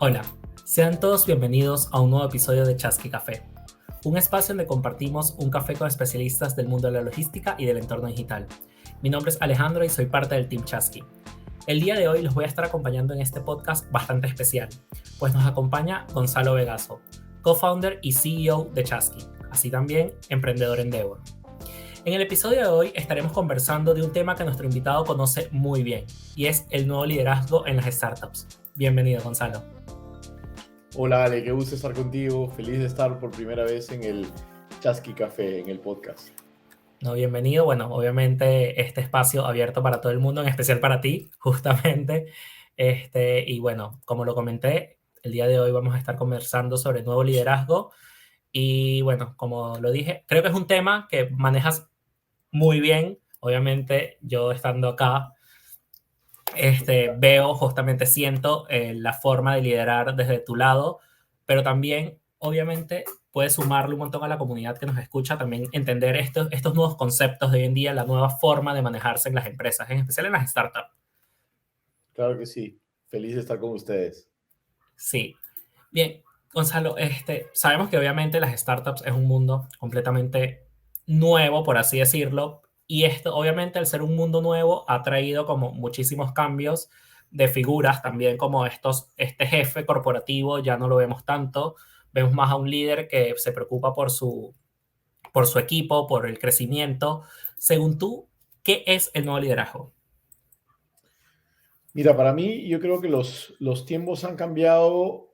Hola, sean todos bienvenidos a un nuevo episodio de Chasqui Café, un espacio donde compartimos un café con especialistas del mundo de la logística y del entorno digital. Mi nombre es Alejandro y soy parte del Team Chasqui. El día de hoy los voy a estar acompañando en este podcast bastante especial, pues nos acompaña Gonzalo Vegaso, co-founder y CEO de Chasqui, así también emprendedor Endeavor. En el episodio de hoy estaremos conversando de un tema que nuestro invitado conoce muy bien, y es el nuevo liderazgo en las startups. Bienvenido, Gonzalo. Hola Ale, qué gusto estar contigo. Feliz de estar por primera vez en el Chasqui Café, en el podcast. No, bienvenido. Bueno, obviamente este espacio abierto para todo el mundo, en especial para ti, justamente. Y bueno, como lo comenté, el día de hoy vamos a estar conversando sobre nuevo liderazgo. Y bueno, como lo dije, creo que es un tema que manejas muy bien. Obviamente, yo estando acá, veo, justamente siento la forma de liderar desde tu lado, pero también, obviamente, puedes sumarle un montón a la comunidad que nos escucha, también entender estos nuevos conceptos de hoy en día, la nueva forma de manejarse en las empresas, en especial en las startups. Claro que sí. Feliz de estar con ustedes. Sí. Bien, Gonzalo, sabemos que obviamente las startups es un mundo completamente nuevo, por así decirlo, y esto obviamente al ser un mundo nuevo ha traído como muchísimos cambios de figuras, también como este jefe corporativo ya no lo vemos tanto, vemos más a un líder que se preocupa por su equipo, por el crecimiento. Según tú, ¿qué es el nuevo liderazgo? Mira, para mí yo creo que los tiempos han cambiado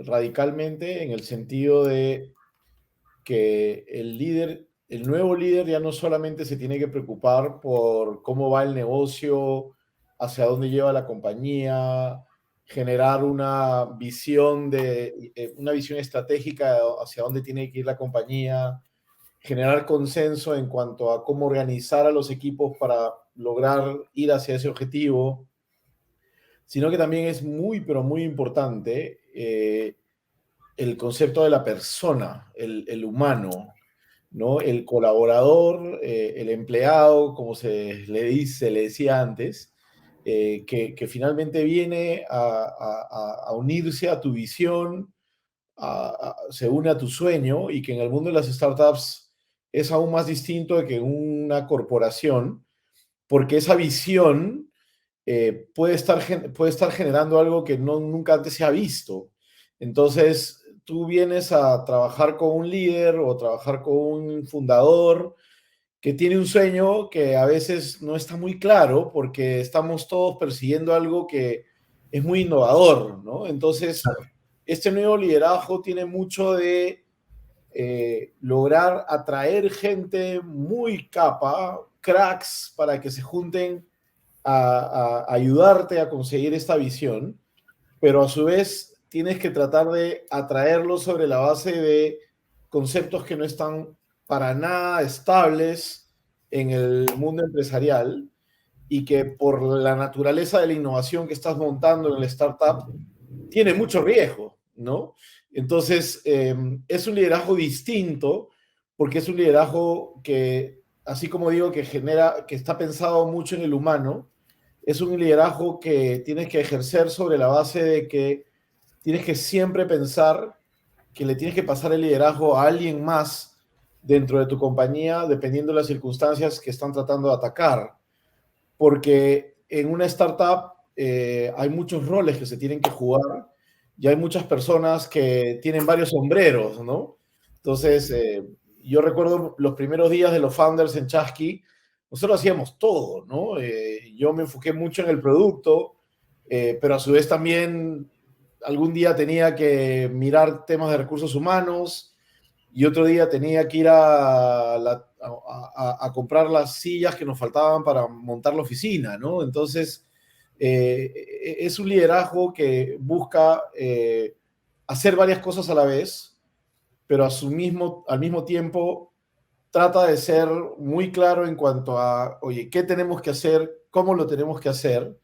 radicalmente en el sentido de que el nuevo líder ya no solamente se tiene que preocupar por cómo va el negocio, hacia dónde lleva la compañía, generar una visión estratégica hacia dónde tiene que ir la compañía, generar consenso en cuanto a cómo organizar a los equipos para lograr ir hacia ese objetivo, sino que también es muy, pero muy importante el concepto de la persona, el humano, ¿no? El colaborador, el empleado, como se le decía antes, que finalmente viene a unirse a tu visión, se une a tu sueño y que en el mundo de las startups es aún más distinto de que en una corporación, porque esa visión puede estar generando algo que nunca antes se ha visto. Entonces, tú vienes a trabajar con un líder o trabajar con un fundador que tiene un sueño que a veces no está muy claro porque estamos todos persiguiendo algo que es muy innovador, ¿no? Entonces, este nuevo liderazgo tiene mucho de lograr atraer gente muy capa, cracks, para que se junten a ayudarte a conseguir esta visión, pero a su vez tienes que tratar de atraerlo sobre la base de conceptos que no están para nada estables en el mundo empresarial y que por la naturaleza de la innovación que estás montando en el startup tiene mucho riesgo, ¿no? Entonces, es un liderazgo distinto porque es un liderazgo que, así como digo, que está pensado mucho en el humano, es un liderazgo que tienes que ejercer sobre la base de que tienes que siempre pensar que le tienes que pasar el liderazgo a alguien más dentro de tu compañía, dependiendo de las circunstancias que están tratando de atacar. Porque en una startup hay muchos roles que se tienen que jugar y hay muchas personas que tienen varios sombreros, ¿no? Entonces, yo recuerdo los primeros días de los founders en Chasqui, nosotros hacíamos todo, ¿no? Yo me enfoqué mucho en el producto, pero a su vez también algún día tenía que mirar temas de recursos humanos y otro día tenía que ir a comprar las sillas que nos faltaban para montar la oficina, ¿no? Entonces, es un liderazgo que busca hacer varias cosas a la vez, pero al mismo tiempo trata de ser muy claro en cuanto a, oye, ¿qué tenemos que hacer? ¿Cómo lo tenemos que hacer?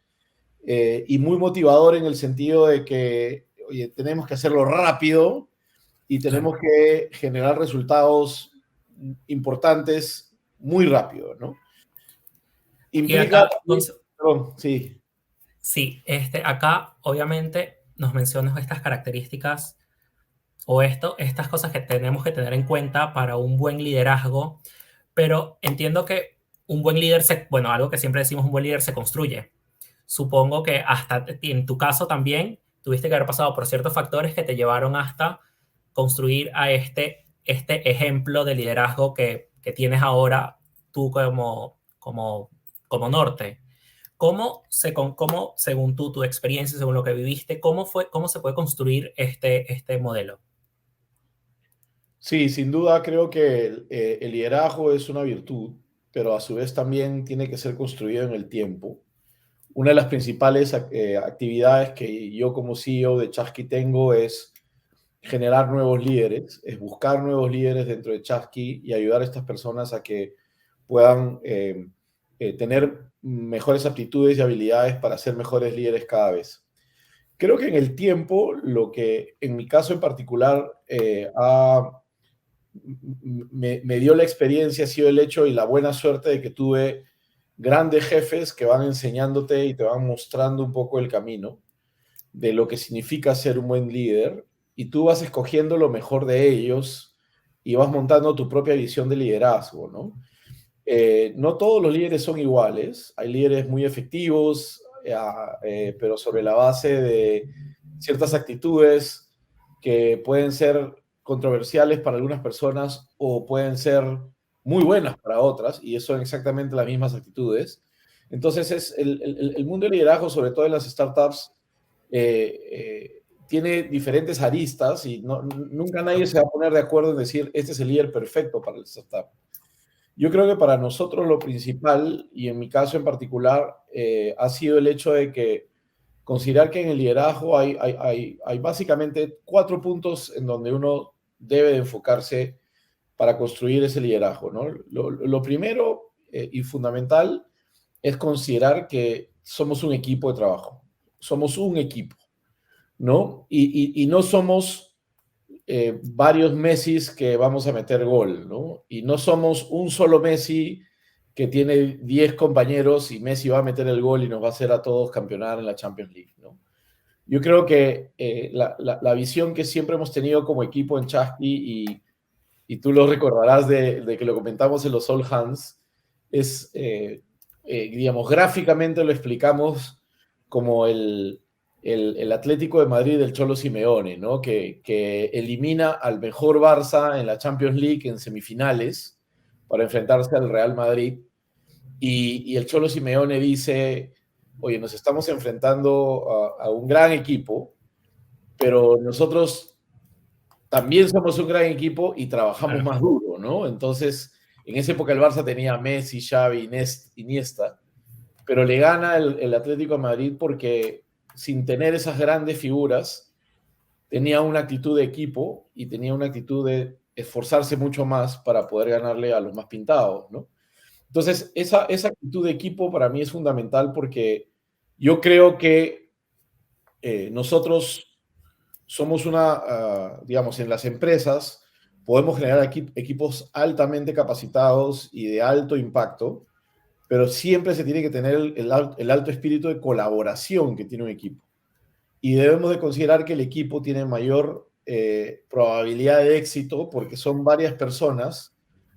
Y muy motivador en el sentido de que, oye, tenemos que hacerlo rápido y Claro. tenemos que generar resultados importantes muy rápido, ¿no? Y Implica acá, también, perdón, sí, sí, acá obviamente nos mencionas estas características o estas cosas que tenemos que tener en cuenta para un buen liderazgo, pero entiendo que un buen líder bueno, algo que siempre decimos, un buen líder se construye. Supongo que hasta en tu caso también tuviste que haber pasado por ciertos factores que te llevaron hasta construir a este ejemplo de liderazgo que tienes ahora tú como norte. Según tu experiencia, según lo que viviste, cómo se puede construir este modelo? Sí, sin duda creo que el liderazgo es una virtud, pero a su vez también tiene que ser construido en el tiempo. Una de las principales actividades que yo como CEO de Chasqui tengo es generar nuevos líderes, es buscar nuevos líderes dentro de Chasqui y ayudar a estas personas a que puedan tener mejores aptitudes y habilidades para ser mejores líderes cada vez. Creo que en el tiempo, lo que en mi caso en particular me dio la experiencia ha sido el hecho y la buena suerte de que tuve grandes jefes que van enseñándote y te van mostrando un poco el camino de lo que significa ser un buen líder y tú vas escogiendo lo mejor de ellos y vas montando tu propia visión de liderazgo, ¿no? No todos los líderes son iguales, hay líderes muy efectivos, pero sobre la base de ciertas actitudes que pueden ser controversiales para algunas personas o pueden ser muy buenas para otras, y son exactamente las mismas actitudes. Entonces, el mundo del liderazgo, sobre todo en las startups, tiene diferentes aristas y nunca nadie se va a poner de acuerdo en decir, este es el líder perfecto para el startup. Yo creo que para nosotros lo principal, y en mi caso en particular, ha sido el hecho de que considerar que en el liderazgo hay básicamente 4 puntos en donde uno debe de enfocarse para construir ese liderazgo, ¿no? Lo primero y fundamental es considerar que somos un equipo de trabajo. Somos un equipo, ¿no? Y no somos varios Messis que vamos a meter gol, ¿no? Y no somos un solo Messi que tiene 10 compañeros y Messi va a meter el gol y nos va a hacer a todos campeonar en la Champions League, ¿no? Yo creo que la visión que siempre hemos tenido como equipo en Chasqui, y tú lo recordarás de que lo comentamos en los All Hands, es, digamos, gráficamente lo explicamos como el Atlético de Madrid del Cholo Simeone, ¿no? Que elimina al mejor Barça en la Champions League en semifinales para enfrentarse al Real Madrid. Y el Cholo Simeone dice, oye, nos estamos enfrentando a un gran equipo, pero nosotros también somos un gran equipo y trabajamos más duro, ¿no? Entonces, en esa época el Barça tenía a Messi, Xavi, Iniesta, pero le gana el Atlético de Madrid porque sin tener esas grandes figuras, tenía una actitud de equipo y tenía una actitud de esforzarse mucho más para poder ganarle a los más pintados, ¿no? Entonces, esa actitud de equipo para mí es fundamental porque yo creo que nosotros somos digamos, en las empresas podemos generar equipos altamente capacitados y de alto impacto, pero siempre se tiene que tener el alto espíritu de colaboración que tiene un equipo. Y debemos de considerar que el equipo tiene mayor probabilidad de éxito porque son varias personas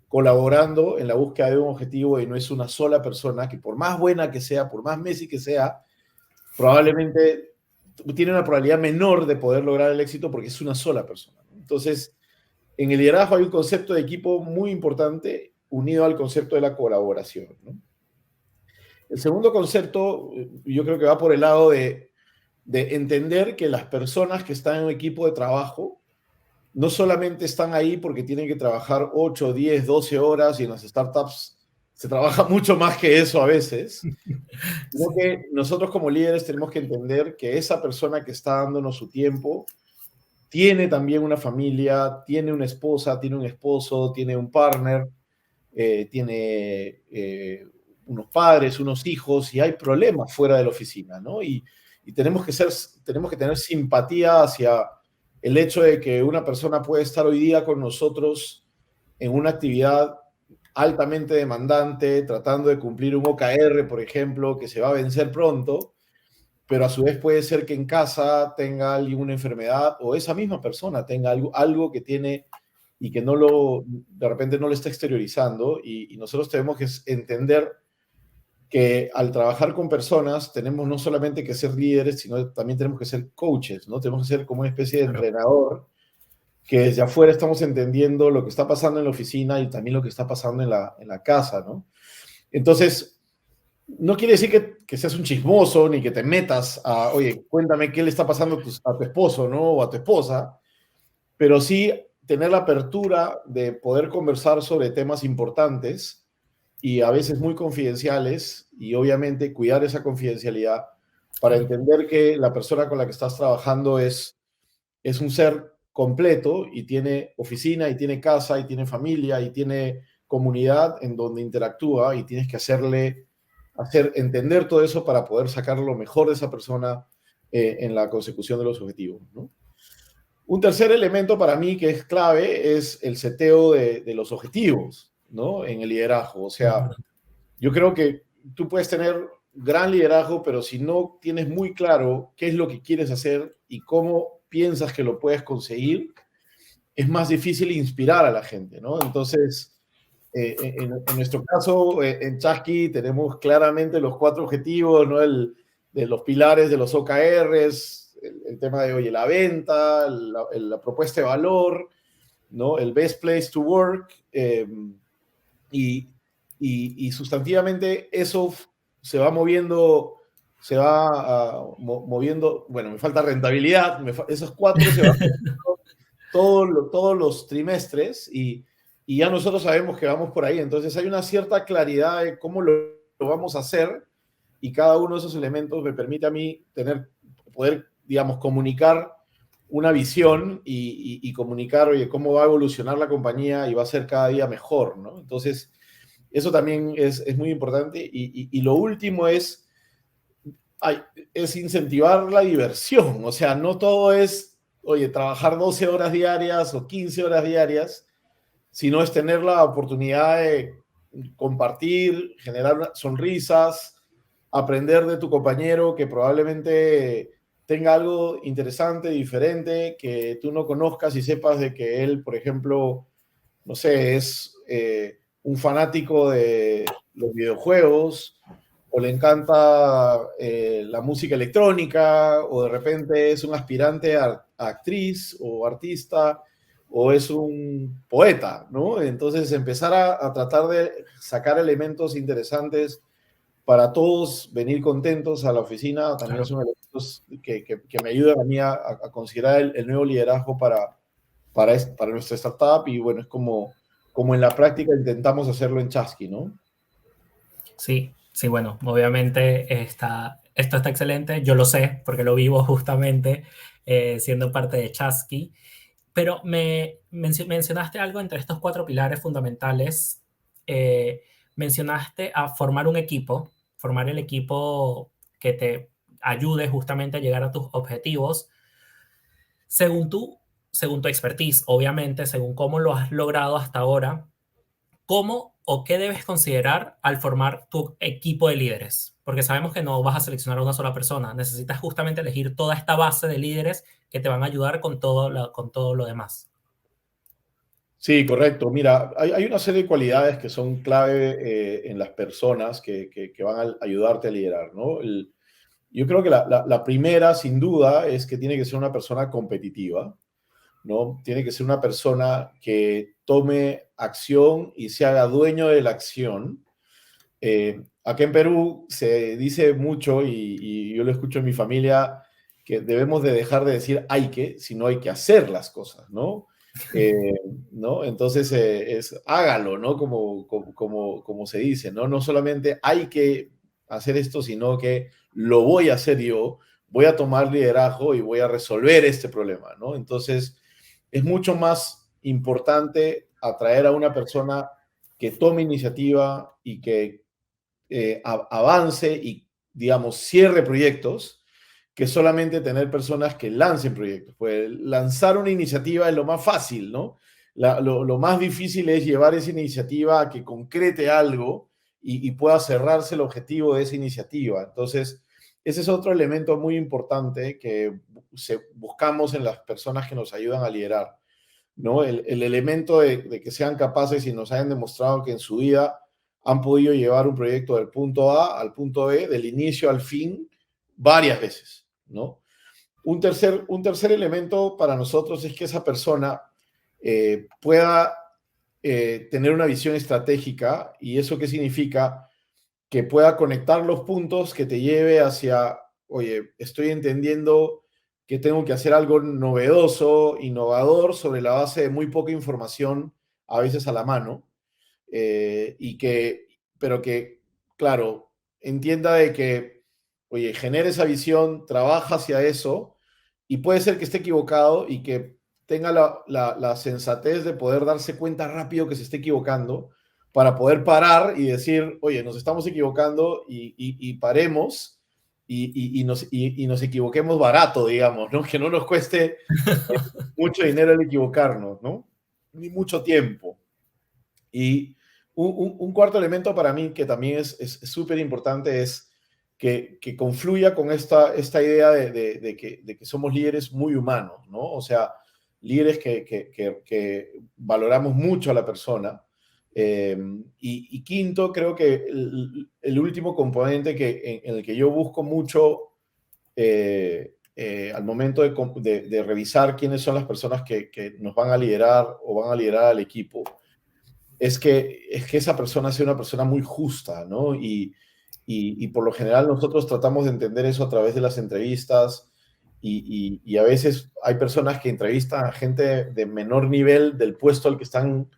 colaborando en la búsqueda de un objetivo y no es una sola persona que por más buena que sea, por más Messi que sea, probablemente tiene una probabilidad menor de poder lograr el éxito porque es una sola persona. Entonces, en el liderazgo hay un concepto de equipo muy importante unido al concepto de la colaboración, ¿no? El segundo concepto, yo creo que va por el lado de entender que las personas que están en un equipo de trabajo no solamente están ahí porque tienen que trabajar 8, 10, 12 horas, y en las startups se trabaja mucho más que eso a veces, sino que nosotros como líderes tenemos que entender que esa persona que está dándonos su tiempo tiene también una familia, tiene una esposa, tiene un esposo, tiene un partner, tiene unos padres, unos hijos, y hay problemas fuera de la oficina, ¿no? Y tenemos que tener simpatía hacia el hecho de que una persona puede estar hoy día con nosotros en una actividad altamente demandante, tratando de cumplir un OKR, por ejemplo, que se va a vencer pronto, pero a su vez puede ser que en casa tenga alguna enfermedad o esa misma persona tenga algo que tiene y que de repente no lo está exteriorizando y nosotros tenemos que entender que al trabajar con personas tenemos no solamente que ser líderes, sino también tenemos que ser coaches, ¿no? Tenemos que ser como una especie de Claro. entrenador que desde afuera estamos entendiendo lo que está pasando en la oficina y también lo que está pasando en la casa, ¿no? Entonces, no quiere decir que seas un chismoso ni que te metas a, oye, cuéntame qué le está pasando a tu esposo, ¿no? O a tu esposa, pero sí tener la apertura de poder conversar sobre temas importantes y a veces muy confidenciales y obviamente cuidar esa confidencialidad para Claro. entender que la persona con la que estás trabajando es un ser completo y tiene oficina y tiene casa y tiene familia y tiene comunidad en donde interactúa y tienes que hacer entender todo eso para poder sacar lo mejor de esa persona en la consecución de los objetivos, ¿no? Un tercer elemento para mí que es clave es el seteo de los objetivos, ¿no? En el liderazgo. O Es sea, verdad. yo creo que tú puedes tener gran liderazgo, pero si no tienes muy claro qué es lo que quieres hacer y cómo piensas que lo puedes conseguir, es más difícil inspirar a la gente, ¿no? Entonces, en nuestro caso, en Chasqui tenemos claramente los cuatro objetivos, ¿no? De los pilares de los OKRs, el tema de, oye, la venta, la propuesta de valor, ¿no? El best place to work, y, y sustantivamente eso se va moviendo, se va moviendo, bueno, me falta rentabilidad, esos cuatro se van moviendo todos los trimestres y ya nosotros sabemos que vamos por ahí, entonces hay una cierta claridad de cómo lo vamos a hacer y cada uno de esos elementos me permite a mí poder, digamos, comunicar una visión y comunicar, oye, cómo va a evolucionar la compañía y va a ser cada día mejor, ¿no? Entonces, eso también es muy importante. Y lo último ay, es incentivar la diversión. O sea, no todo es, oye, trabajar 12 horas diarias o 15 horas diarias, sino es tener la oportunidad de compartir, generar sonrisas, aprender de tu compañero que probablemente tenga algo interesante, diferente, que tú no conozcas y sepas de que él, por ejemplo, no sé, es un fanático de los videojuegos o le encanta la música electrónica o de repente es un aspirante a actriz o artista o es un poeta, ¿no? Entonces empezar a tratar de sacar elementos interesantes para todos venir contentos a la oficina también Claro. son elementos que me ayudan a mí a considerar el nuevo liderazgo para nuestra startup y bueno, es como en la práctica intentamos hacerlo en Chasqui, ¿no? Sí, sí, bueno, obviamente esto está excelente. Yo lo sé porque lo vivo justamente siendo parte de Chasqui. Pero mencionaste algo entre estos cuatro pilares fundamentales. eh, Mencionaste a formar un equipo, formar el equipo que te ayude justamente a llegar a tus objetivos. Según tú, según tu expertise, obviamente, según cómo lo has logrado hasta ahora, ¿cómo o qué debes considerar al formar tu equipo de líderes? Porque sabemos que no vas a seleccionar a una sola persona, necesitas justamente elegir toda esta base de líderes que te van a ayudar con todo lo demás. Sí, correcto. Mira, hay una serie de cualidades que son clave en las personas que van a ayudarte a liderar, ¿no? Yo creo que la primera, sin duda, es que tiene que ser una persona competitiva, ¿no? Tiene que ser una persona que tome acción y se haga dueño de la acción. Acá en Perú se dice mucho, y yo lo escucho en mi familia, que debemos de dejar de decir hay que, sino hay que hacer las cosas, ¿no? Eh, ¿No? Entonces hágalo, ¿no? Como se dice, ¿no? No solamente hay que hacer esto, sino que lo voy a hacer yo, voy a tomar liderazgo y voy a resolver este problema, ¿no? Entonces, es mucho más importante atraer a una persona que tome iniciativa y que avance y, digamos, cierre proyectos, que solamente tener personas que lancen proyectos. Pues lanzar una iniciativa es lo más fácil, ¿no? Lo más difícil es llevar esa iniciativa a que concrete algo y pueda cerrarse el objetivo de esa iniciativa. Entonces, ese es otro elemento muy importante que buscamos en las personas que nos ayudan a liderar, ¿no? El elemento de que sean capaces y nos hayan demostrado que en su vida han podido llevar un proyecto del punto A al punto B, del inicio al fin, varias veces, ¿no? Un tercer elemento para nosotros es que esa persona pueda tener una visión estratégica. ¿Y eso qué significa? Que pueda conectar los puntos, que te lleve hacia, oye, estoy entendiendo que tengo que hacer algo novedoso, innovador, sobre la base de muy poca información, a veces a la mano, pero que, claro, entienda de que, oye, genere esa visión, trabaja hacia eso, y puede ser que esté equivocado y que tenga la sensatez de poder darse cuenta rápido que se esté equivocando para poder parar y decir, oye, nos estamos equivocando y paremos y nos equivoquemos barato, digamos, ¿no? Que no nos cueste mucho dinero el equivocarnos, ¿no? Ni mucho tiempo. Y un cuarto elemento para mí que también es súper importante es que confluya con esta idea de que somos líderes muy humanos, ¿no? O sea, líderes que valoramos mucho a la persona. Y quinto, creo que el último componente en el que yo busco mucho al momento de revisar quiénes son las personas que nos van a liderar o van a liderar al equipo es que esa persona sea una persona muy justa, ¿no? Y por lo general nosotros tratamos de entender eso a través de las entrevistas y a veces hay personas que entrevistan a gente de menor nivel del puesto al que están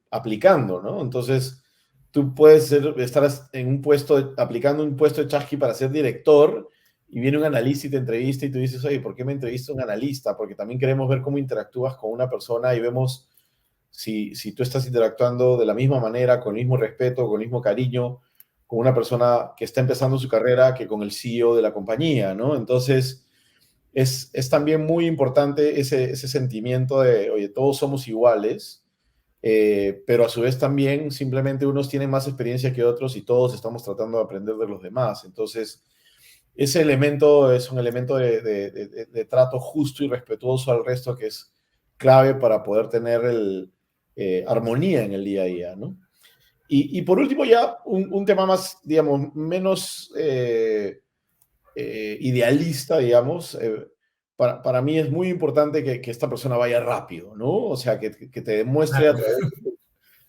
aplicando, ¿no? Entonces, tú puedes estar en un puesto, aplicando un puesto de chasqui para ser director y viene un analista y te entrevista y tú dices, oye, ¿por qué me entrevista un analista? Porque también queremos ver cómo interactúas con una persona y vemos si tú estás interactuando de la misma manera, con el mismo respeto, con el mismo cariño, con una persona que está empezando su carrera que con el CEO de la compañía, ¿no? Entonces, es también muy importante ese sentimiento de, oye, todos somos iguales, pero a su vez también simplemente unos tienen más experiencia que otros y todos estamos tratando de aprender de los demás. Entonces, ese elemento es un elemento de trato justo y respetuoso al resto que es clave para poder tener armonía en el día a día, ¿no? Y por último, ya un tema más, digamos, menos idealista, digamos. Para mí es muy importante que esta persona vaya rápido, ¿no? O sea, que te demuestre a Claro. través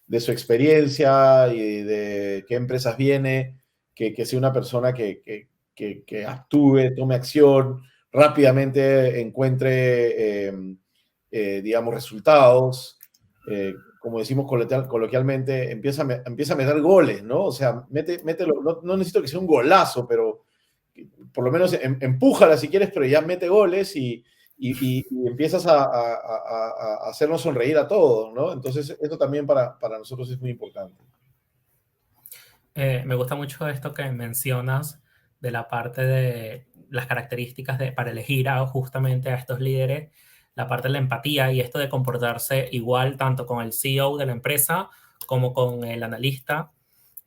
de su experiencia y de qué empresas viene, que sea una persona que actúe, tome acción, rápidamente encuentre, digamos, resultados. Como decimos coloquialmente, empieza a meter goles, ¿no? O sea, mételo, no necesito que sea un golazo, pero por lo menos empújala si quieres, pero ya mete goles y empiezas a hacernos sonreír a todos, ¿no? Entonces, eso también para nosotros es muy importante. Me gusta mucho esto que mencionas de la parte de las características para elegir justamente a estos líderes, la parte de la empatía y esto de comportarse igual tanto con el CEO de la empresa como con el analista.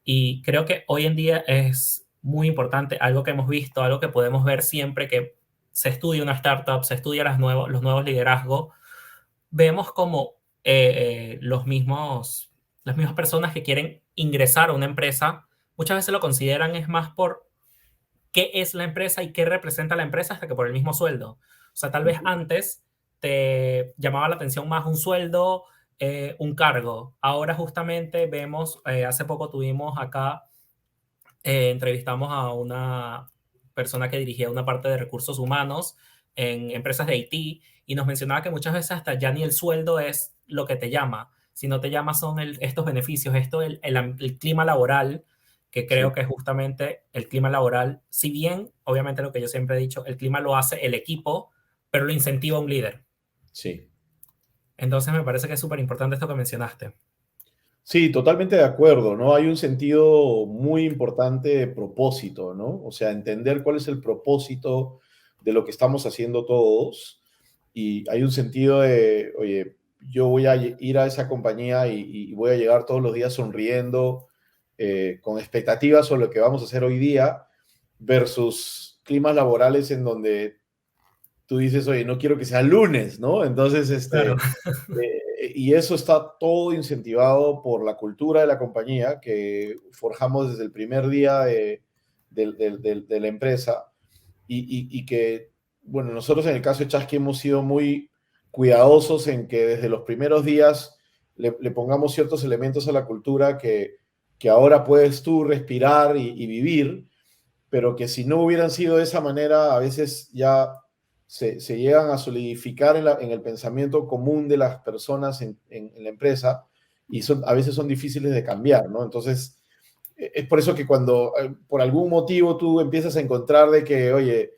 Y creo que hoy en día es muy importante, algo que hemos visto, algo que podemos ver siempre que se estudia una startup, se estudia los nuevos liderazgos, vemos como las mismas personas que quieren ingresar a una empresa, muchas veces lo consideran es más por qué es la empresa y qué representa la empresa hasta que por el mismo sueldo. O sea, tal vez antes te llamaba la atención más un sueldo, un cargo. Ahora justamente vemos, hace poco tuvimos acá, entrevistamos a una persona que dirigía una parte de recursos humanos en empresas de IT y nos mencionaba que muchas veces hasta ya ni el sueldo es lo que te llama, sino te llama son estos beneficios, el clima laboral, que creo Sí, que justamente el clima laboral, si bien, obviamente lo que yo siempre he dicho, el clima lo hace el equipo, pero lo incentiva un líder. sí. Entonces me parece que es súper importante esto que mencionaste. Sí, totalmente de acuerdo, ¿no? Hay un sentido muy importante de propósito, ¿no? O sea, entender cuál es el propósito de lo que estamos haciendo todos. Y hay un sentido de, oye, yo voy a ir a esa compañía y voy a llegar todos los días sonriendo, con expectativas sobre lo que vamos a hacer hoy día versus climas laborales en donde tú dices, oye, no quiero que sea lunes, ¿no? Entonces, Claro. y eso está todo incentivado por la cultura de la compañía que forjamos desde el primer día de la empresa y que, bueno, nosotros en el caso de Chasqui hemos sido muy cuidadosos en que desde los primeros días le pongamos ciertos elementos a la cultura que ahora puedes tú respirar y vivir, pero que si no hubieran sido de esa manera, a veces ya se llegan a solidificar en el pensamiento común de las personas en la empresa y a veces son difíciles de cambiar, ¿no? Entonces, es por eso que cuando por algún motivo tú empiezas a encontrar de que, oye,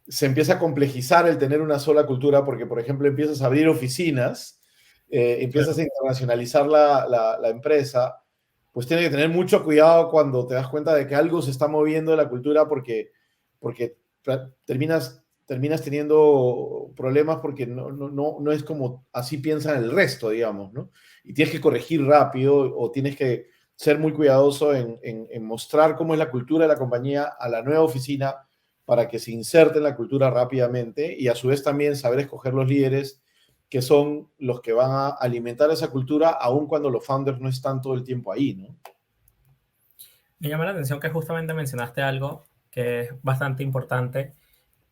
se empieza a complejizar el tener una sola cultura porque, por ejemplo, empiezas a abrir oficinas, empiezas Claro. a internacionalizar la empresa, pues tienes que tener mucho cuidado cuando te das cuenta de que algo se está moviendo de la cultura porque terminas teniendo problemas porque no es como así piensan el resto, digamos, ¿no? Y tienes que corregir rápido o tienes que ser muy cuidadoso en mostrar cómo es la cultura de la compañía a la nueva oficina para que se inserte en la cultura rápidamente y a su vez también saber escoger los líderes que son los que van a alimentar esa cultura aun cuando los founders no están todo el tiempo ahí, ¿no? Me llama la atención que justamente mencionaste algo que es bastante importante,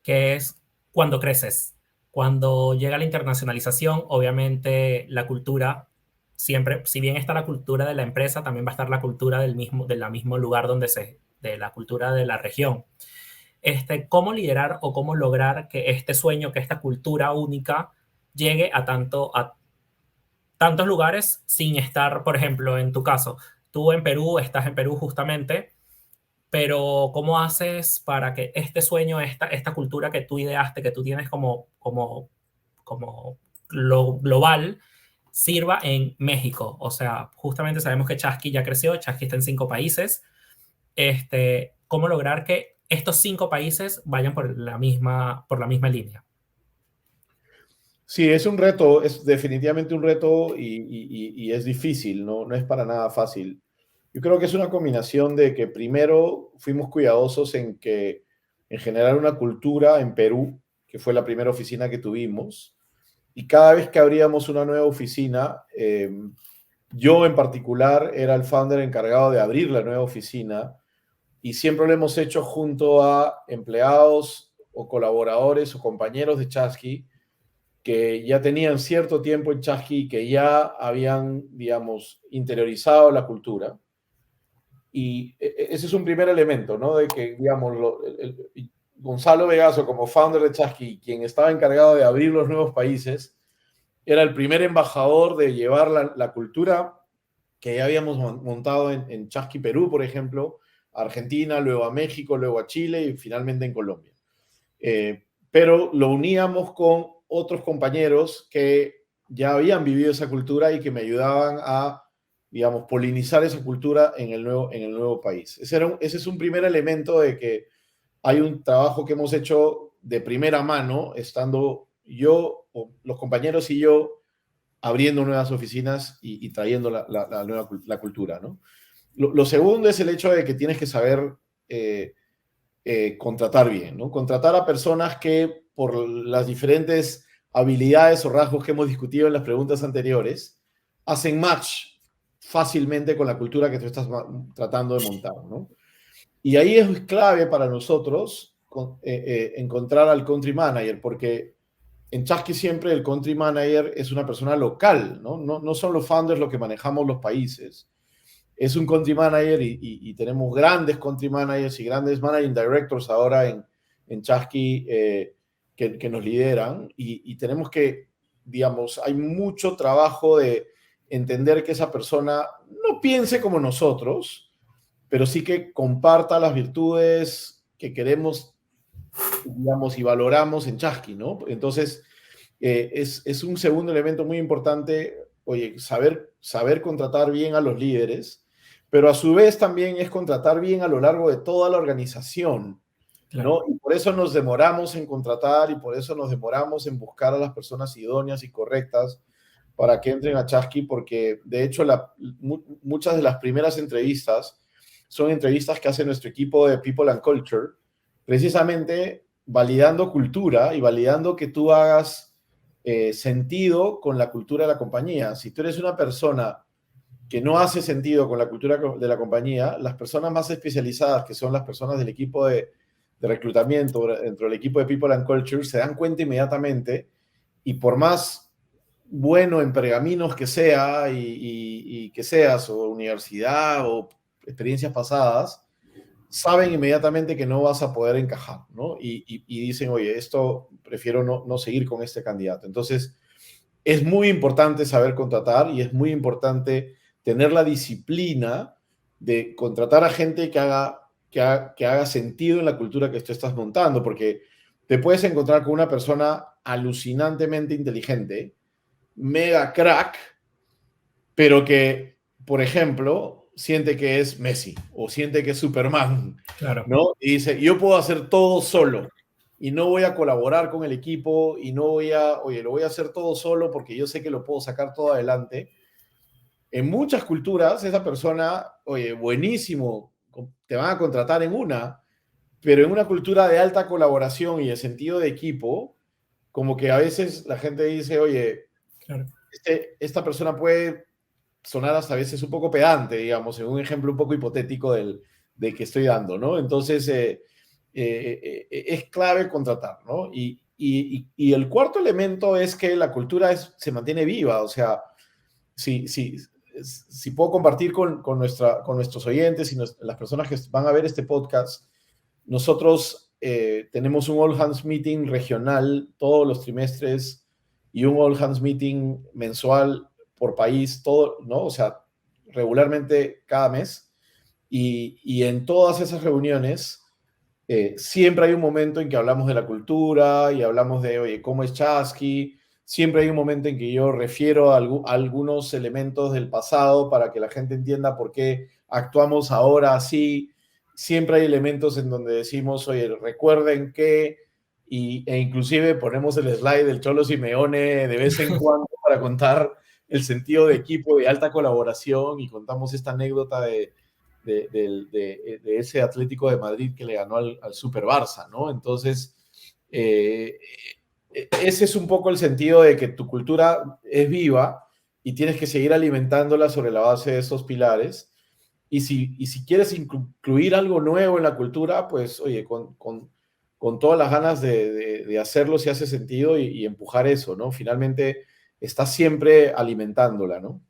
que es cuando creces. Cuando llega la internacionalización, obviamente la cultura, siempre, si bien está la cultura de la empresa, también va a estar la cultura del mismo lugar de la cultura de la región. ¿Cómo liderar o cómo lograr que este sueño, que esta cultura única llegue a tantos lugares sin estar, por ejemplo, en tu caso, tú en Perú, estás en Perú justamente, pero ¿cómo haces para que este sueño, esta cultura que tú ideaste, que tú tienes como lo global, sirva en México? O sea, justamente sabemos que Chasqui ya creció, Chasqui está en 5 países. ¿Cómo lograr que estos 5 países vayan por la misma línea? Sí, es un reto, es definitivamente un reto y es difícil, no es para nada fácil. Yo creo que es una combinación de que primero fuimos cuidadosos en generar una cultura en Perú, que fue la primera oficina que tuvimos, y cada vez que abríamos una nueva oficina, yo en particular era el founder encargado de abrir la nueva oficina y siempre lo hemos hecho junto a empleados o colaboradores o compañeros de Chasqui que ya tenían cierto tiempo en Chasqui, que ya habían, digamos, interiorizado la cultura. Y ese es un primer elemento, ¿no? De que, digamos, Gonzalo Vegaso, como founder de Chasqui, quien estaba encargado de abrir los nuevos países, era el primer embajador de llevar la cultura que ya habíamos montado en Chasqui, Perú, por ejemplo, a Argentina, luego a México, luego a Chile y finalmente en Colombia. Pero lo uníamos con otros compañeros que ya habían vivido esa cultura y que me ayudaban a, digamos, polinizar esa cultura en el nuevo país. Ese es un primer elemento de que hay un trabajo que hemos hecho de primera mano, estando yo, o los compañeros y yo, abriendo nuevas oficinas y trayendo la cultura, ¿no? Lo segundo es el hecho de que tienes que saber contratar bien, ¿no? Contratar a personas que por las diferentes habilidades o rasgos que hemos discutido en las preguntas anteriores, hacen match fácilmente con la cultura que tú estás tratando de montar, ¿no? Y ahí es clave para nosotros encontrar al country manager, porque en Chasqui siempre el country manager es una persona local, ¿no? No son los founders los que manejamos los países, es un country manager y tenemos grandes country managers y grandes managing directors ahora en Chasqui que nos lideran y tenemos que, digamos, hay mucho trabajo de entender que esa persona no piense como nosotros, pero sí que comparta las virtudes que queremos, digamos, y valoramos en Chasqui, ¿no? Entonces, es un segundo elemento muy importante, oye, saber contratar bien a los líderes, pero a su vez también es contratar bien a lo largo de toda la organización, Claro. ¿no? Y por eso nos demoramos en contratar y por eso nos demoramos en buscar a las personas idóneas y correctas para que entren a Chasqui, porque de hecho muchas de las primeras entrevistas son entrevistas que hace nuestro equipo de People and Culture, precisamente validando cultura y validando que tú hagas sentido con la cultura de la compañía. Si tú eres una persona que no hace sentido con la cultura de la compañía, las personas más especializadas, que son las personas del equipo de reclutamiento dentro del equipo de People and Culture, se dan cuenta inmediatamente y por más bueno en pergaminos que sea y que seas, o universidad o experiencias pasadas, saben inmediatamente que no vas a poder encajar, ¿no? Y dicen, oye, esto prefiero no seguir con este candidato. Entonces, es muy importante saber contratar y es muy importante tener la disciplina de contratar a gente que haga sentido en la cultura que tú estás montando, porque te puedes encontrar con una persona alucinantemente inteligente, mega crack, pero que, por ejemplo, siente que es Messi o siente que es Superman, Claro. ¿no? Y dice, yo puedo hacer todo solo y no voy a colaborar con el equipo y no voy a, oye, lo voy a hacer todo solo porque yo sé que lo puedo sacar todo adelante. En muchas culturas, esa persona, oye, buenísimo, te van a contratar en una, pero en una cultura de alta colaboración y de sentido de equipo, como que a veces la gente dice, oye, Claro. esta persona puede sonar hasta a veces un poco pedante, digamos, en un ejemplo un poco hipotético de que estoy dando, ¿no? Entonces, es clave contratar, ¿no? Y el cuarto elemento es que la cultura se mantiene viva, o sea, si puedo compartir con nuestros oyentes y las personas que van a ver este podcast, nosotros tenemos un All Hands Meeting regional todos los trimestres y un All Hands Meeting mensual por país, todo, ¿no? O sea, regularmente cada mes. Y en todas esas reuniones siempre hay un momento en que hablamos de la cultura y hablamos de, oye, ¿cómo es Chasqui? Siempre hay un momento en que yo refiero a algunos elementos del pasado para que la gente entienda por qué actuamos ahora así. Siempre hay elementos en donde decimos, oye, recuerden que, e inclusive ponemos el slide del Cholo Simeone de vez en cuando para contar el sentido de equipo, de alta colaboración, y contamos esta anécdota de ese Atlético de Madrid que le ganó al Super Barça, ¿no? Entonces, ese es un poco el sentido de que tu cultura es viva y tienes que seguir alimentándola sobre la base de esos pilares. Y si quieres incluir algo nuevo en la cultura, pues, oye, con todas las ganas de hacerlo si hace sentido y empujar eso, ¿no? Finalmente, estás siempre alimentándola, ¿no?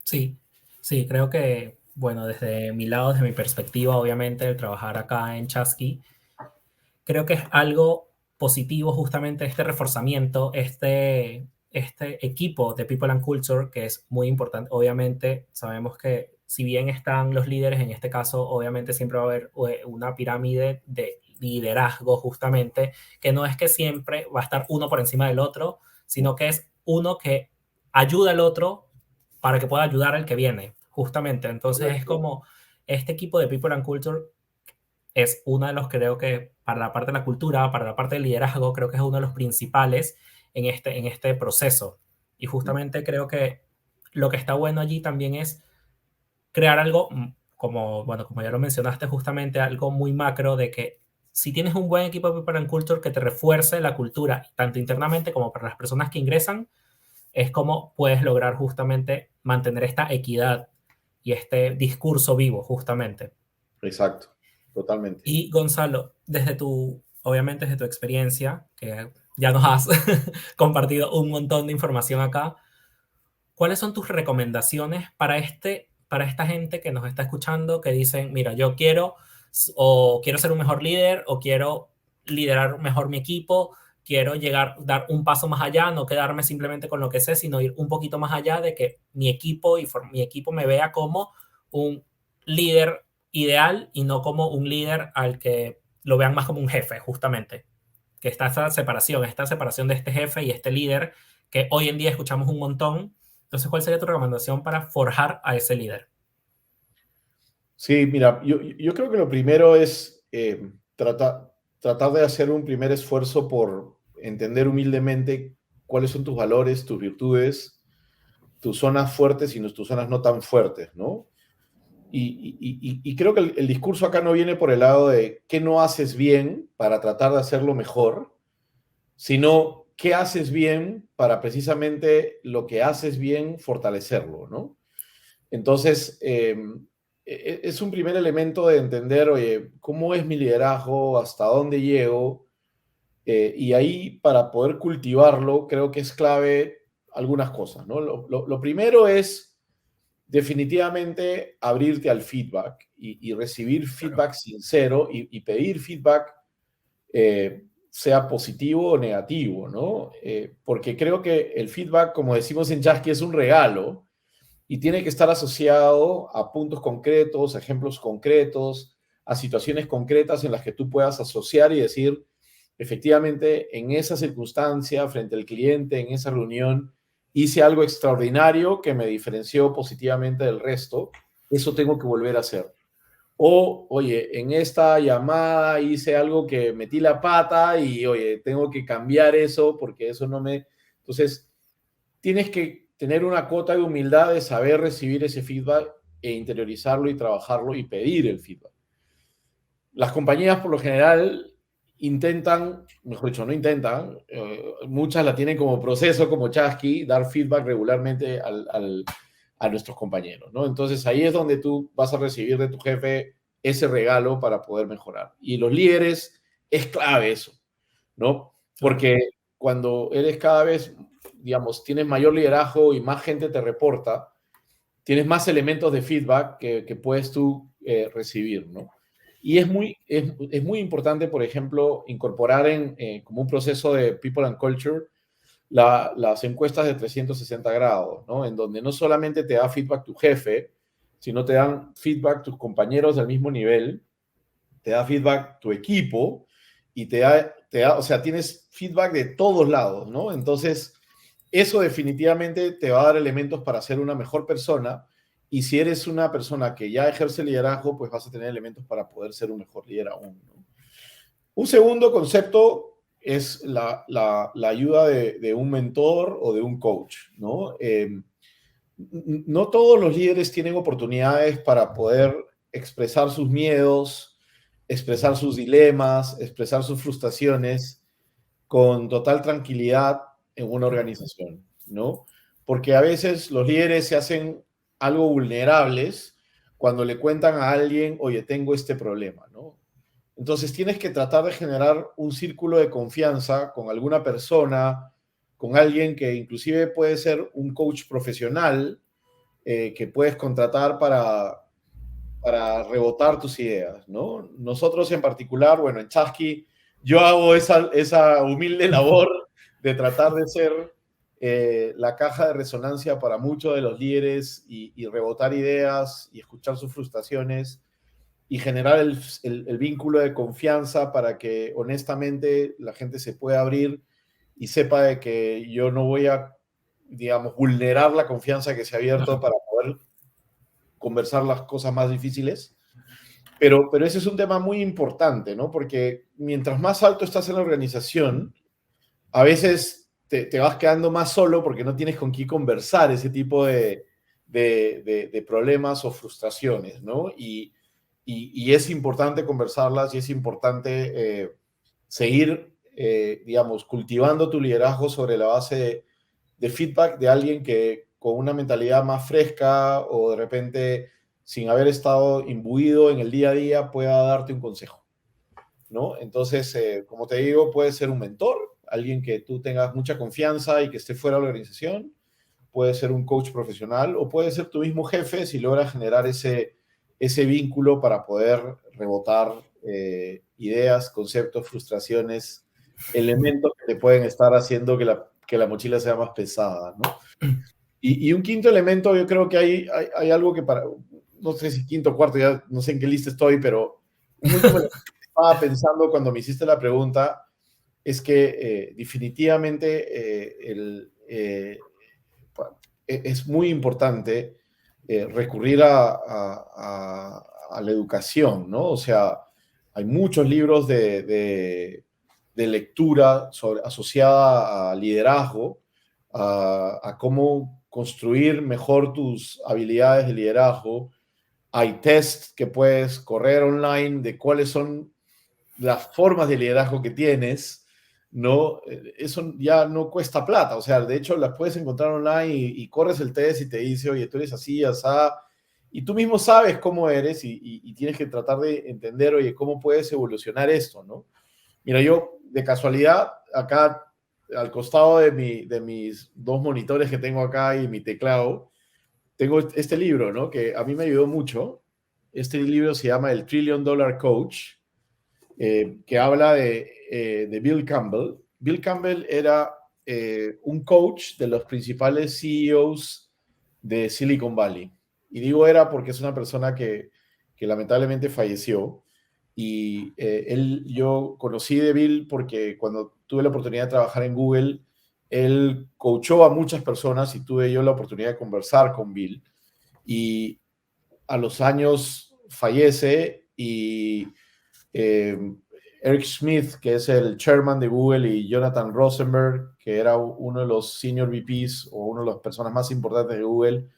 Sí, sí, creo que, bueno, desde mi lado, desde mi perspectiva, obviamente, el trabajar acá en Chasqui, creo que es algo positivo justamente este reforzamiento, este equipo de People and Culture, que es muy importante. Obviamente, sabemos que si bien están los líderes, en este caso, obviamente siempre va a haber una pirámide de liderazgo justamente, que no es que siempre va a estar uno por encima del otro, sino que es uno que ayuda al otro para que pueda ayudar al que viene, justamente. Entonces es Correcto. como este equipo de People and Culture es uno de los, creo que para la parte de la cultura, para la parte del liderazgo, creo que es uno de los principales en este proceso. Y justamente creo que lo que está bueno allí también es crear algo, como, bueno, como ya lo mencionaste, justamente algo muy macro de que si tienes un buen equipo de People and Culture que te refuerce la cultura, tanto internamente como para las personas que ingresan, es como puedes lograr justamente mantener esta equidad y este discurso vivo, justamente. Exacto, totalmente. Y Gonzalo, obviamente desde tu experiencia, que ya nos has compartido un montón de información acá, ¿cuáles son tus recomendaciones para esta gente que nos está escuchando que dicen, mira, yo quiero ser un mejor líder, o quiero liderar mejor mi equipo, quiero dar un paso más allá, no quedarme simplemente con lo que sé, sino ir un poquito más allá de que mi equipo mi equipo me vea como un líder ideal y no como un líder al que lo vean más como un jefe, justamente? Que está esta separación de este jefe y este líder que hoy en día escuchamos un montón. Entonces, ¿cuál sería tu recomendación para forjar a ese líder? Sí, mira, yo creo que lo primero es tratar de hacer un primer esfuerzo por entender humildemente cuáles son tus valores, tus virtudes, tus zonas fuertes y tus zonas no tan fuertes, ¿no? Y creo que el discurso acá no viene por el lado de qué no haces bien para tratar de hacerlo mejor, sino qué haces bien para precisamente lo que haces bien fortalecerlo, ¿no? Entonces, es un primer elemento de entender, oye, ¿cómo es mi liderazgo? ¿Hasta dónde llego? Y ahí, para poder cultivarlo, creo que es clave algunas cosas, ¿no? Lo primero es definitivamente abrirte al feedback y recibir Claro. feedback sincero y pedir feedback, sea positivo o negativo, ¿no? Porque creo que el feedback, como decimos en Chasqui, es un regalo y tiene que estar asociado a puntos concretos, a ejemplos concretos, a situaciones concretas en las que tú puedas asociar y decir, efectivamente, en esa circunstancia, frente al cliente, en esa reunión, hice algo extraordinario que me diferenció positivamente del resto, eso tengo que volver a hacer. O, oye, en esta llamada hice algo que metí la pata y, oye, tengo que cambiar eso porque eso no me... Entonces, tienes que tener una cuota de humildad de saber recibir ese feedback e interiorizarlo y trabajarlo y pedir el feedback. Las compañías por lo general intentan, mejor dicho, no intentan, muchas la tienen como proceso, como Chasqui, dar feedback regularmente a nuestros compañeros, ¿no? Entonces ahí es donde tú vas a recibir de tu jefe ese regalo para poder mejorar. Y los líderes es clave eso, ¿no? Claro. Porque cuando eres cada vez, digamos, tienes mayor liderazgo y más gente te reporta, tienes más elementos de feedback que puedes tú recibir, ¿no? Y es muy importante, por ejemplo, incorporar como un proceso de People and Culture las encuestas de 360 grados, ¿no? En donde no solamente te da feedback tu jefe, sino te dan feedback tus compañeros del mismo nivel, te da feedback tu equipo y o sea, tienes feedback de todos lados, ¿no? Entonces, eso definitivamente te va a dar elementos para ser una mejor persona. Y si eres una persona que ya ejerce liderazgo, pues vas a tener elementos para poder ser un mejor líder aún, ¿no? Un segundo concepto es la ayuda de un mentor o de un coach, ¿no? No todos los líderes tienen oportunidades para poder expresar sus miedos, expresar sus dilemas, expresar sus frustraciones con total tranquilidad en una organización, ¿no? Porque a veces los líderes se hacen algo vulnerables cuando le cuentan a alguien, oye, tengo este problema, ¿no? Entonces tienes que tratar de generar un círculo de confianza con alguna persona, con alguien que inclusive puede ser un coach profesional, que puedes contratar para rebotar tus ideas, ¿no? Nosotros en particular, bueno, en Chasqui, yo hago esa humilde labor de tratar de ser la caja de resonancia para muchos de los líderes y rebotar ideas y escuchar sus frustraciones y generar el vínculo de confianza para que honestamente la gente se pueda abrir y sepa de que yo no voy a, digamos, vulnerar la confianza que se ha abierto Claro. para poder conversar las cosas más difíciles. Pero ese es un tema muy importante, ¿no? Porque mientras más alto estás en la organización, a veces te vas quedando más solo porque no tienes con quién conversar ese tipo de problemas o frustraciones, ¿no? Y es importante conversarlas y es importante seguir, digamos, cultivando tu liderazgo sobre la base de feedback de alguien que con una mentalidad más fresca o de repente sin haber estado imbuido en el día a día pueda darte un consejo, ¿no? Entonces, como te digo, puede ser un mentor, alguien que tú tengas mucha confianza y que esté fuera de la organización, puede ser un coach profesional o puede ser tu mismo jefe si logras generar ese vínculo para poder rebotar ideas, conceptos, frustraciones, elementos que te pueden estar haciendo que la mochila sea más pesada, ¿no? Y un quinto elemento, yo creo que hay algo que para, no sé si quinto o cuarto, ya no sé en qué lista estoy, pero un último elemento que estaba pensando cuando me hiciste la pregunta es que definitivamente es muy importante recurrir a la educación, ¿no? O sea, hay muchos libros de lectura asociada a liderazgo, a cómo construir mejor tus habilidades de liderazgo, hay tests que puedes correr online de cuáles son las formas de liderazgo que tienes, ¿no? Eso ya no cuesta plata, o sea, de hecho las puedes encontrar online y corres el test y te dice, oye, tú eres así, asá, y tú mismo sabes cómo eres y tienes que tratar de entender, oye, cómo puedes evolucionar esto, ¿no? Mira, yo de casualidad, acá al costado de mis dos monitores que tengo acá y mi teclado, tengo este libro, ¿no? Que a mí me ayudó mucho. Este libro se llama El Trillion Dollar Coach, que habla de Bill Campbell. Bill Campbell era un coach de los principales CEOs de Silicon Valley. Y digo era porque es una persona que lamentablemente falleció. Y yo conocí de Bill porque cuando tuve la oportunidad de trabajar en Google, él coachó a muchas personas y tuve yo la oportunidad de conversar con Bill. Y a los años fallece y eh, Eric Schmidt, que es el chairman de Google, y Jonathan Rosenberg, que era uno de los senior VPs o una de las personas más importantes de Google,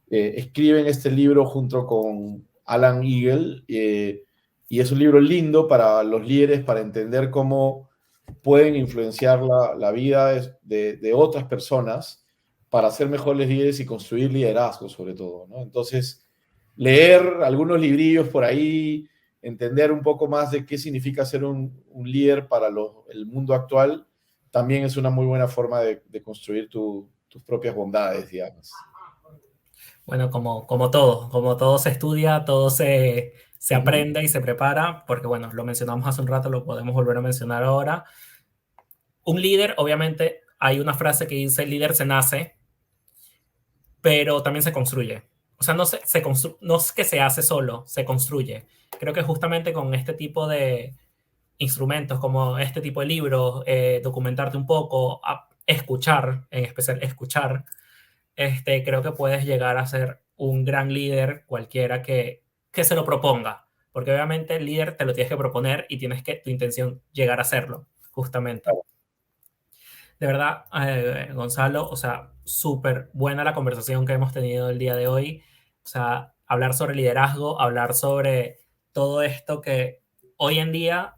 escriben este libro junto con Alan Eagle, y es un libro lindo para los líderes, para entender cómo pueden influenciar la vida de otras personas para ser mejores líderes y construir liderazgo sobre todo, ¿no? Entonces, leer algunos librillos por ahí, entender un poco más de qué significa ser un líder para el mundo actual, también es una muy buena forma de construir tus propias bondades, digamos. Bueno, como todo se estudia, todo se Ujú. aprende y se prepara, porque bueno, lo mencionamos hace un rato, lo podemos volver a mencionar ahora. Un líder, obviamente, hay una frase que dice, el líder se nace, pero también se construye. O sea, no es que se hace solo, se construye. Creo que justamente con este tipo de instrumentos, como este tipo de libros, documentarte un poco, escuchar, en especial escuchar, creo que puedes llegar a ser un gran líder cualquiera que se lo proponga. Porque obviamente el líder te lo tienes que proponer y tienes que tu intención llegar a hacerlo, justamente. De verdad, Gonzalo, o sea, súper buena la conversación que hemos tenido el día de hoy. O sea, hablar sobre liderazgo, hablar sobre todo esto que hoy en día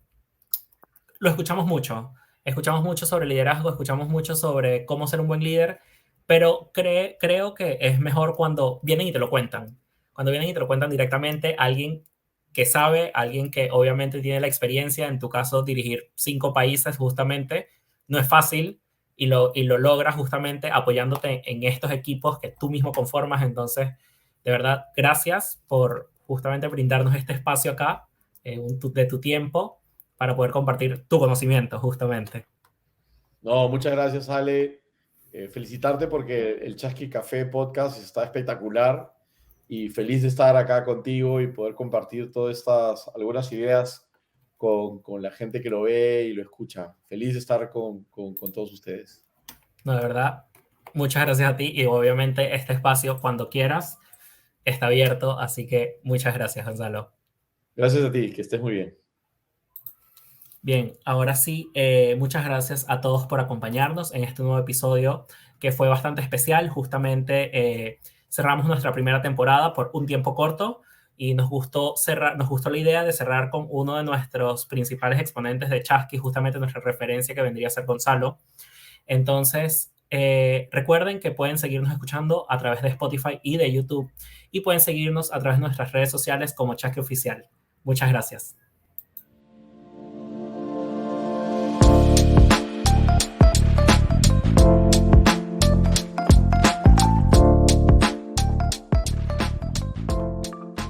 lo escuchamos mucho. Escuchamos mucho sobre liderazgo, escuchamos mucho sobre cómo ser un buen líder, pero creo que es mejor cuando vienen y te lo cuentan. Cuando vienen y te lo cuentan directamente, alguien que sabe, alguien que obviamente tiene la experiencia, en tu caso dirigir 5 países justamente, no es fácil y lo logras justamente apoyándote en estos equipos que tú mismo conformas. Entonces, de verdad, gracias por justamente brindarnos este espacio acá, de tu tiempo para poder compartir tu conocimiento, justamente. No, muchas gracias, Ale. Felicitarte porque el Chasqui Café Podcast está espectacular y feliz de estar acá contigo y poder compartir todas estas, algunas ideas con la gente que lo ve y lo escucha. Feliz de estar con todos ustedes. No, de verdad, muchas gracias a ti y obviamente este espacio, cuando quieras, está abierto, así que muchas gracias, Gonzalo. Gracias a ti, que estés muy bien. Bien, ahora sí, muchas gracias a todos por acompañarnos en este nuevo episodio que fue bastante especial. Justamente cerramos nuestra primera temporada por un tiempo corto y nos gustó la idea de cerrar con uno de nuestros principales exponentes de Chasqui, justamente nuestra referencia que vendría a ser Gonzalo. Entonces, recuerden que pueden seguirnos escuchando a través de Spotify y de YouTube y pueden seguirnos a través de nuestras redes sociales como Chasqui Oficial. Muchas gracias.